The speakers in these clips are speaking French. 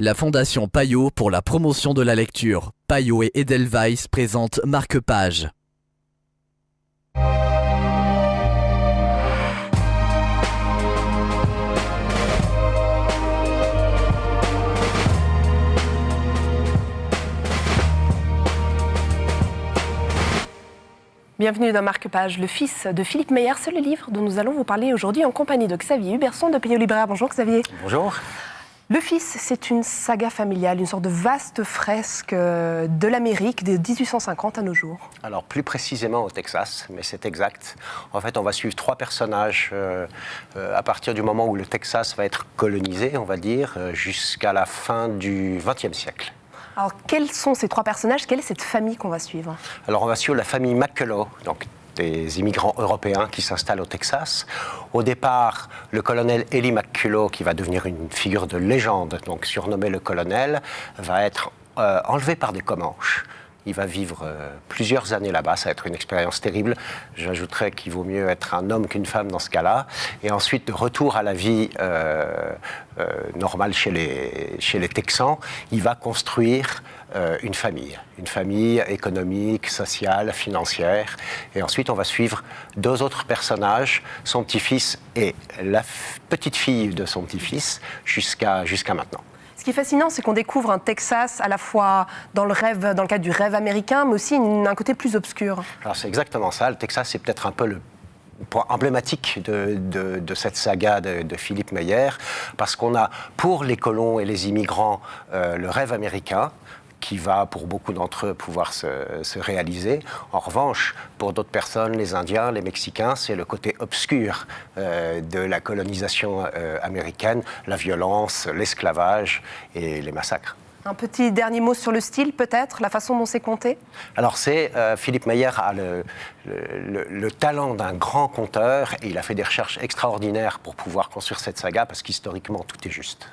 La Fondation Payot pour la promotion de la lecture. Payot et Edelweiss présentent Marque-Page. Bienvenue dans Marque-Page, le fils de Philippe Meyer. C'est le livre dont nous allons vous parler aujourd'hui en compagnie de Xavier Huberson de Payot Libraire. Bonjour Xavier. Bonjour. Le Fils, c'est une saga familiale, une sorte de vaste fresque de l'Amérique de 1850 à nos jours. Alors plus précisément au Texas, mais c'est exact. En fait, on va suivre trois personnages à partir du moment où le Texas va être colonisé, on va dire, jusqu'à la fin du XXe siècle. Alors quels sont ces trois personnages? Quelle est cette famille qu'on va suivre? Alors on va suivre la famille McCullough, donc des immigrants européens qui s'installent au Texas. Au départ, le colonel Eli McCullough, qui va devenir une figure de légende, donc surnommé le colonel, va être enlevé par des Comanches. Il va vivre plusieurs années là-bas, ça va être une expérience terrible. J'ajouterais qu'il vaut mieux être un homme qu'une femme dans ce cas-là. Et ensuite, de retour à la vie normale chez les Texans, il va construire une famille économique, sociale, financière. Et ensuite, on va suivre deux autres personnages, son petit-fils et la petite fille de son petit-fils, jusqu'à maintenant. Ce qui est fascinant, c'est qu'on découvre un Texas à la fois dans le cadre du rêve américain, mais aussi un côté plus obscur. Alors c'est exactement ça. Le Texas, c'est peut-être un peu le point emblématique de cette saga de Philippe Meyer, parce qu'on a pour les colons et les immigrants le rêve américain, qui va pour beaucoup d'entre eux pouvoir se réaliser. En revanche, pour d'autres personnes, les Indiens, les Mexicains, c'est le côté obscur de la colonisation américaine, la violence, l'esclavage et les massacres. Un petit dernier mot sur le style, peut-être, la façon dont c'est conté? Alors, Philippe Meyer a le talent d'un grand conteur et il a fait des recherches extraordinaires pour pouvoir construire cette saga, parce qu'historiquement, tout est juste.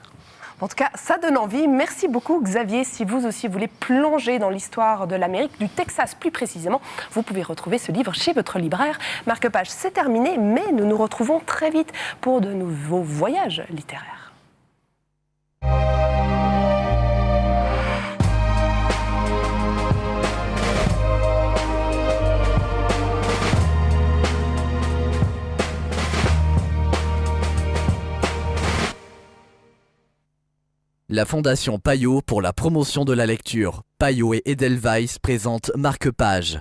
En tout cas, ça donne envie. Merci beaucoup Xavier. Si vous aussi voulez plonger dans l'histoire de l'Amérique, du Texas plus précisément, vous pouvez retrouver ce livre chez votre libraire. Marque-Page, c'est terminé, mais nous nous retrouvons très vite pour de nouveaux voyages littéraires. La Fondation Payot pour la promotion de la lecture. Payot et Edelweiss présentent Marque-Page.